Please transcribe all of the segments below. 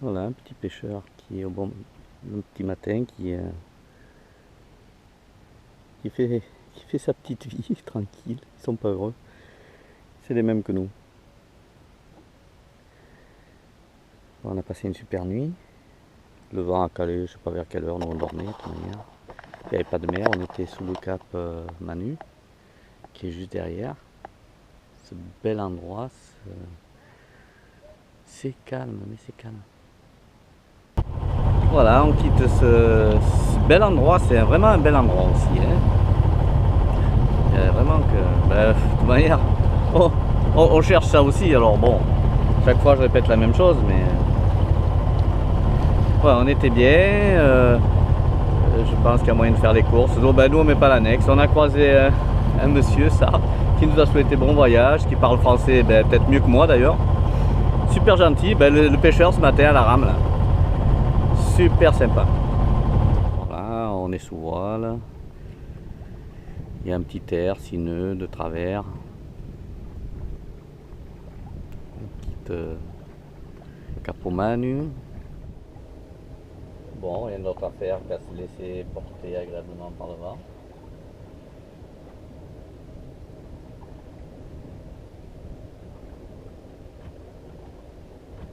Voilà, un petit pêcheur qui est au bon le petit matin, qui fait, qui fait sa petite vie tranquille. Ils sont pas heureux. C'est les mêmes que nous. On a passé une super nuit. Le vent a calé, je sais pas vers quelle heure, nous on dormait de toute manière. Il n'y avait pas de mer, on était sous le cap Manu, qui est juste derrière. Ce bel endroit, c'est calme, mais c'est calme. Voilà, on quitte ce bel endroit, c'est vraiment un bel endroit aussi. Hein. Il y a vraiment que, de toute manière, on cherche ça aussi, alors bon, chaque fois je répète la même chose, mais ouais, on était bien. Je pense qu'il y a moyen de faire les courses. Donc, ben, nous on met pas l'annexe. On a croisé un monsieur, ça, qui nous a souhaité bon voyage, qui parle français peut-être mieux que moi d'ailleurs. Super gentil, le pêcheur ce matin à la rame là. Super sympa. Voilà, on est sous voile. Il y a un petit air sinueux de travers. Une petite Capo Manu. Bon, rien d'autre à faire qu'à se laisser porter agréablement par le vent.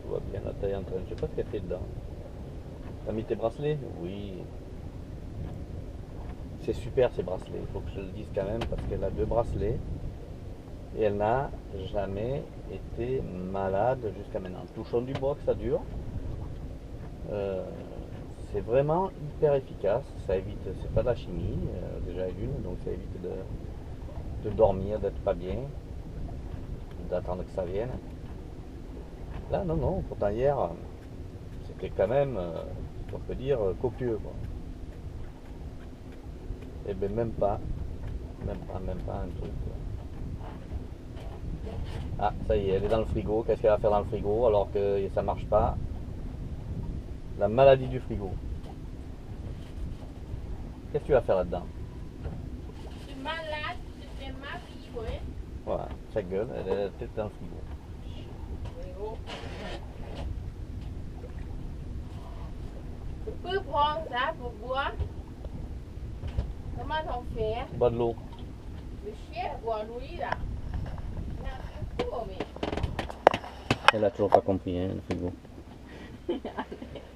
Tu vois bien la taille en train, je sais pas ce qu'elle fait dedans. T'as mis tes bracelets? Oui. C'est super ces bracelets, il faut que je le dise quand même parce qu'elle a 2 bracelets et elle n'a jamais été malade jusqu'à maintenant. Touchons du bois que ça dure. C'est vraiment hyper efficace, ça évite, c'est pas de la chimie, déjà une, donc ça évite de dormir, d'être pas bien, d'attendre que ça vienne. Là non, non, pourtant hier, c'était quand même, on peut dire, copieux quoi. Et bien même pas un truc. Ah, ça y est, elle est dans le frigo. Qu'est-ce qu'elle va faire dans le frigo alors que ça marche pas? La maladie du frigo. Qu'est-ce que tu vas faire là-dedans? Je suis malade, je fais ma vie, ouais. Voilà, sa gueule, elle est peut-être dans le frigo. Frigo. Tu peux prendre ça pour boire? Comment on fait? Bois de l'eau. Le chien boit lui là. Il a tout, mais. Elle a toujours pas compris hein, le frigo.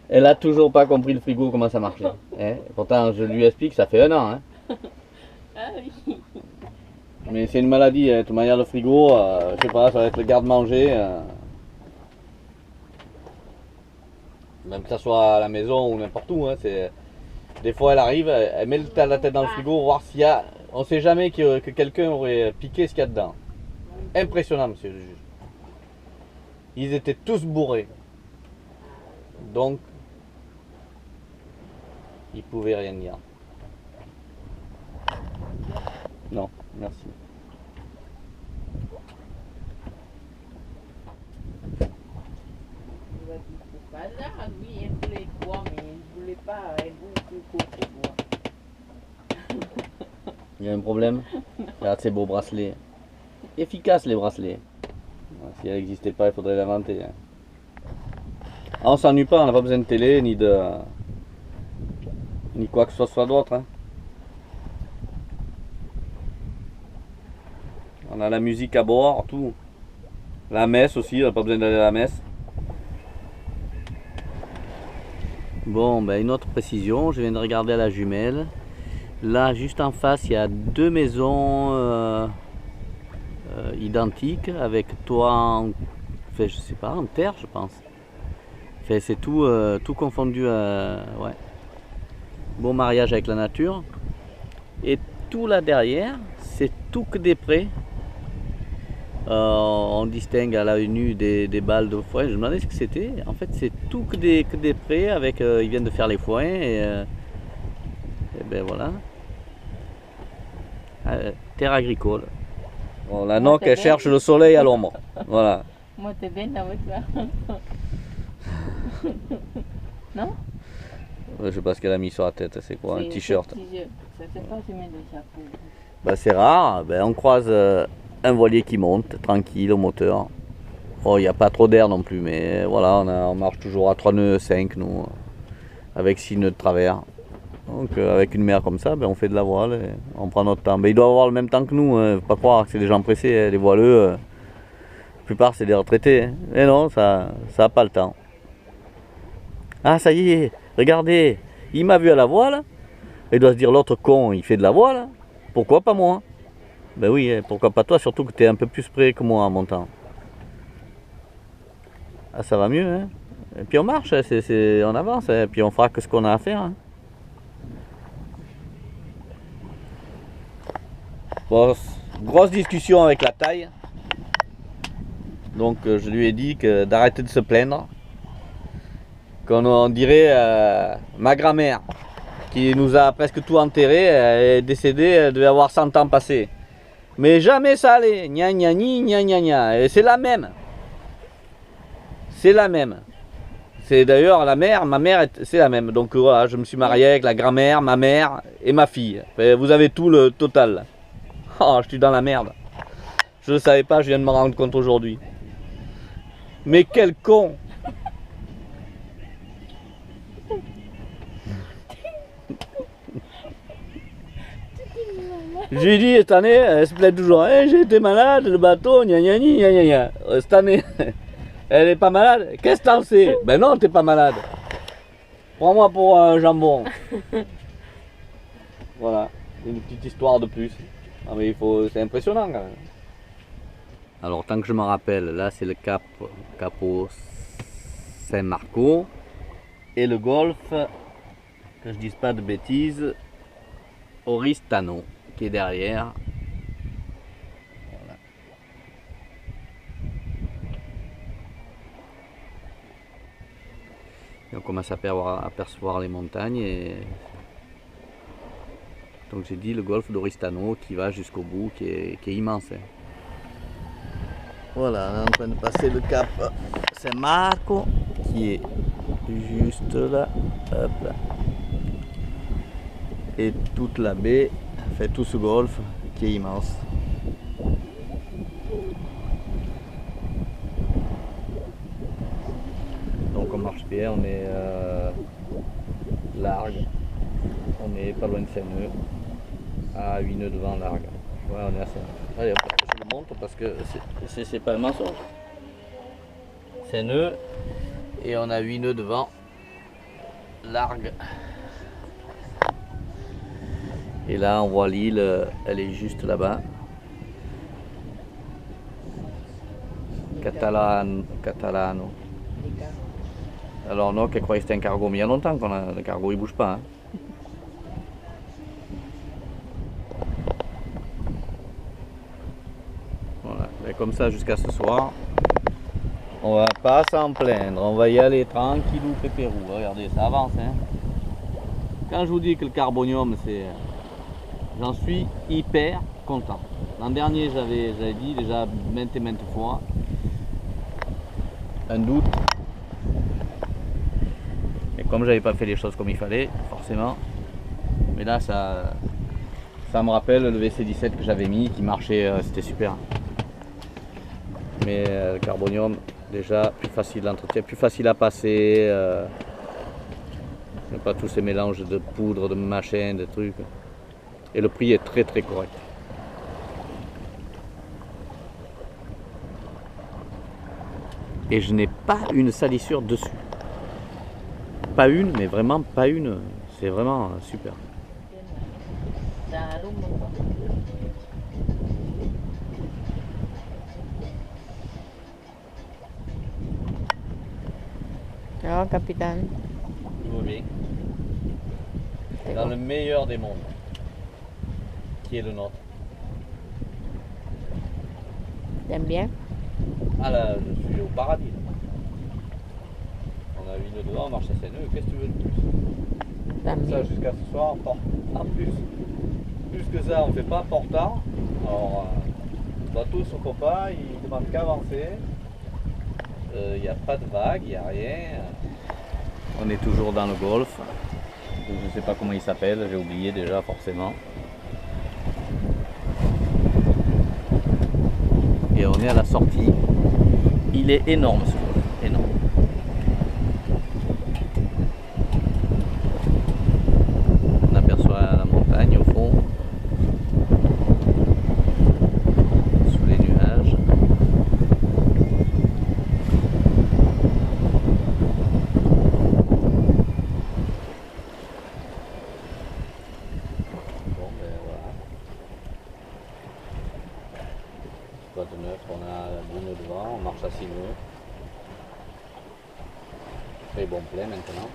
Elle a toujours pas compris le frigo, comment ça marchait. Hein. Pourtant, je lui explique, ça fait 1 an. Hein. Ah oui. Mais c'est une maladie, hein. De toute manière, le frigo, je sais pas, ça va être le garde-manger. Même que ça soit à la maison ou n'importe où. Hein, des fois, elle arrive, elle met la tête dans le frigo, voir s'il y a. On sait jamais que quelqu'un aurait piqué ce qu'il y a dedans. Impressionnant, monsieur le juge. Ils étaient tous bourrés. Donc, ils pouvaient rien dire. Non, merci. Il va dire c'est pas là, lui, il voulait boire, mais il voulait pas beaucoup pour boire. Il y a un problème. Regarde ces beaux bracelets. Efficaces les bracelets. Si elle n'existait pas, il faudrait l'inventer. Hein. Ah, on s'ennuie pas, on n'a pas besoin de télé ni quoi que ce soit d'autre. Hein. On a la musique à bord, tout. La messe aussi, on n'a pas besoin d'aller à la messe. Bon, ben une autre précision, je viens de regarder à la jumelle. Là, juste en face, il y a 2 maisons identiques avec toit en, enfin, je sais pas, en terre, je pense. Enfin, c'est tout confondu. Ouais. Bon mariage avec la nature. Et tout là derrière, c'est tout que des prés. On distingue à l'œil nu des balles de foin. Je me demandais ce que c'était. En fait, c'est tout que des prés avec. Ils viennent de faire les foins et ben voilà. Terre agricole. Bon, la noc, elle cherche le soleil à l'ombre. Voilà. Moi, t'es bien avec ça. Non? Je sais pas ce qu'elle a mis sur la tête. C'est quoi? Un t-shirt. Ça fait pas tu mets des chapeaux. Ben, c'est rare. Ben, on croise un voilier qui monte tranquille au moteur. Oh, il n'y a pas trop d'air non plus, mais voilà, on marche toujours à 3 nœuds 5 nous, avec 6 nœuds de travers. Donc avec une mer comme ça, ben, on fait de la voile, et on prend notre temps. Ben, ils doivent avoir le même temps que nous, hein. Faut pas croire que c'est des gens pressés, hein. Les voileux, la plupart c'est des retraités. Hein. Mais non, ça n'a pas le temps. Ah ça y est, regardez, il m'a vu à la voile, il doit se dire l'autre con, il fait de la voile, pourquoi pas moi? Ben oui, hein, pourquoi pas toi, surtout que tu es un peu plus près que moi en montant. Ah ça va mieux, hein. Et puis on marche, hein, on avance, et puis on fera que ce qu'on a à faire. Hein. Bon, grosse discussion avec la taille. Donc je lui ai dit d'arrêter de se plaindre. Qu'on dirait ma grand-mère qui nous a presque tout enterré, elle est décédée, elle devait avoir 100 ans passés. Mais jamais ça allait, gna gna gna gna gna gna. Et c'est la même. C'est la même. C'est d'ailleurs la mère, ma mère, c'est la même. Donc voilà, je me suis marié avec la grand-mère, ma mère et ma fille. Vous avez tout le total. Oh, je suis dans la merde. Je ne savais pas, je viens de me rendre compte aujourd'hui. Mais quel con! Je lui ai dit, cette année, elle se plaît toujours. Hey, j'ai été malade, le bateau, gna gna gna gna gna. Cette année, elle est pas malade. Qu'est-ce que t'en sais? Ben non, t'es pas malade. Prends-moi pour un jambon. Voilà, une petite histoire de plus. Ah mais c'est impressionnant quand même. Alors tant que je me rappelle, là c'est le Capo San Marco. Et le golfe, que je dise pas de bêtises, Oristano, qui est derrière. Voilà. Et on commence à apercevoir les montagnes. Et donc j'ai dit le golfe d'Oristano qui va jusqu'au bout, qui est immense. Hein. Voilà, on est en train de passer le cap San Marco, qui est juste là. Hop là. Et toute la baie, fait tout ce golfe qui est immense. Donc on marche bien, on est largue, on est pas loin de 5 nœuds, à 8 nœuds de vent largue. Ouais, on est à 5 nœuds. Allez hop, je le montre parce que c'est pas un mensonge. 5 nœuds et on a 8 nœuds de vent largue. Et là on voit l'île, elle est juste là-bas. Catalano. Alors non, qu'elle croyait que c'était un cargo, mais il y a longtemps qu'on a le cargo, il bouge pas. Hein. Voilà, et comme ça jusqu'à ce soir. On va pas s'en plaindre, on va y aller tranquillou pépérou. Regardez, ça avance. Hein. Quand je vous dis que le carbonium, c'est... J'en suis hyper content. L'an dernier, j'avais dit déjà maintes et maintes fois, un doute. Et comme j'avais pas fait les choses comme il fallait, forcément. Mais là, ça me rappelle le WC17 que j'avais mis, qui marchait, c'était super. Mais le carbonium, déjà, plus facile d'entretien, plus facile à passer. Pas tous ces mélanges de poudre, de machin, de trucs. Et le prix est très très correct. Et je n'ai pas une salissure dessus. Pas une, mais vraiment pas une. C'est vraiment super. Alors, capitaine. Tout va bien. Dans le meilleur des mondes. Qui est le nôtre. T'aimes bien? Ah là, je suis au paradis. Là. On a 8 nœuds devant, on marche à 5 nœuds, qu'est-ce que tu veux de plus? T'aimes Ça bien. jusqu'à ce soir, en plus que ça, on ne fait pas portant. Alors, le bateau sur copain, il ne demande qu'à avancer. Il n'y a pas de vagues, il n'y a rien. On est toujours dans le golfe. Je ne sais pas comment il s'appelle, j'ai oublié déjà forcément. Et on est à la sortie Il est énorme ce golfe, énorme. On aperçoit la montagne au fond, sous les nuages. Bon ben voilà. Quoi de neuf, on a 10 nœuds devant, on marche à 6 nœuds. Très bon plein maintenant.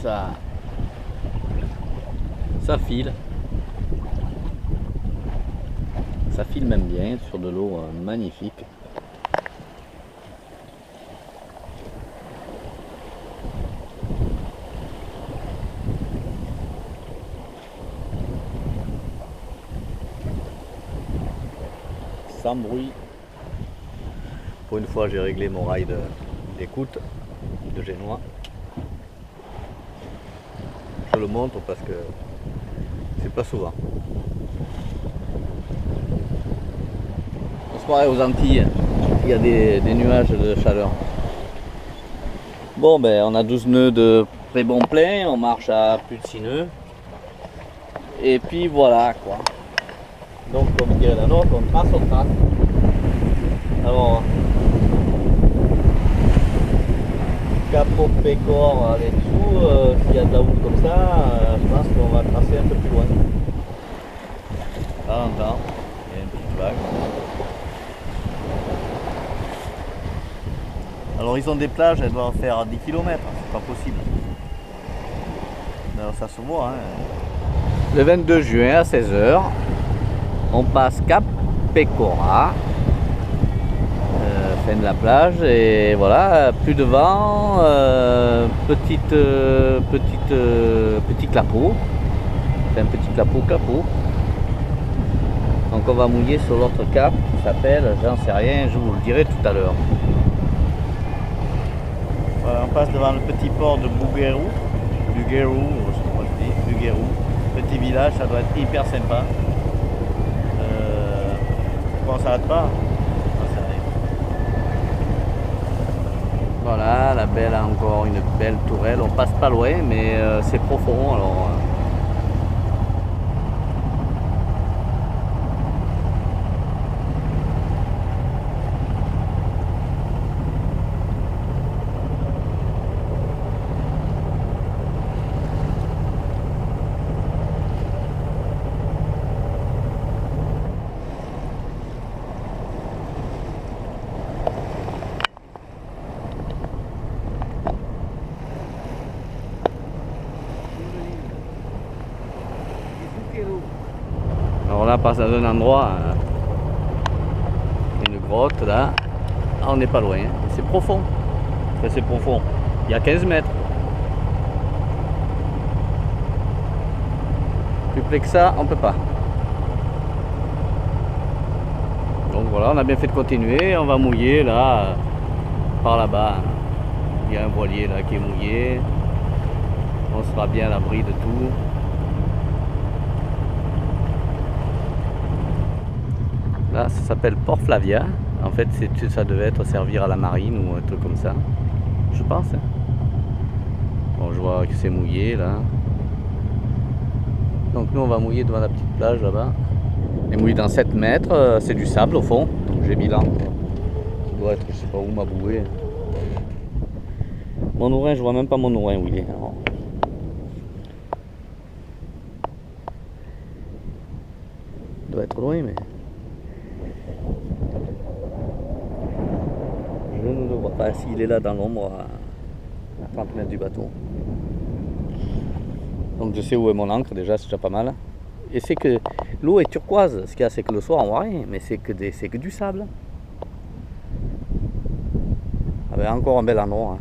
Ça file même bien sur de l'eau magnifique. Sans bruit. Pour une fois j'ai réglé mon rail d'écoute de génois. Je le montre parce que c'est pas souvent. On se croirait aux Antilles, il y a des nuages de chaleur. Bon ben on a 12 nœuds de très bon plein, on marche à plus de 6 nœuds. Et puis voilà quoi. Donc comme dirait la nôtre, on trace. Alors Capo Pécor les dessous, s'il y a de la houle comme ça, je pense qu'on va tracer un peu plus loin. Là on entend, il y a une petite vague. Alors ils ont des plages, elles doivent faire 10 km, c'est pas possible. Alors ça se voit. Hein. Le 22 juin à 16 h, on passe Cap Pécora. Fin de la plage et voilà, plus de vent, petit clapot, c'est un petit clapot. Donc on va mouiller sur l'autre cap qui s'appelle, j'en sais rien, je vous le dirai tout à l'heure. Voilà, on passe devant le petit port de Buguerou, je sais pas comment je dis, Buguerou, petit village, ça doit être hyper sympa. Pourquoi on s'arrête pas? Voilà, la belle a encore une belle tourelle. On passe pas loin, mais c'est profond alors. Alors là, on passe dans un endroit, une grotte là. Ah, on n'est pas loin, hein. C'est profond. Enfin, c'est profond. Il y a 15 mètres. Plus près que ça, on peut pas. Donc voilà, on a bien fait de continuer. On va mouiller là, par là-bas. Il y a un voilier là qui est mouillé. On sera bien à l'abri de tout. Là, ça s'appelle Port Flavia. En fait, ça devait être servir à la marine ou un truc comme ça. Je pense. Hein. Bon, je vois que c'est mouillé là. Donc nous, on va mouiller devant la petite plage là-bas. On est mouillé dans 7 mètres. C'est du sable au fond. Donc j'ai mis l'encre. Ça doit être, je sais pas où, ma bouée. Mon ourin, je vois même pas mon ourin où il est. Alors, il doit être loin, mais... Je ne le vois pas s'il est là dans l'ombre à 30 mètres du bateau. Donc je sais où est mon ancre déjà, c'est déjà pas mal. Et c'est que l'eau est turquoise, ce qu'il y a c'est que le soir on voit rien, mais c'est que du sable. Ah ben encore un bel endroit. Hein.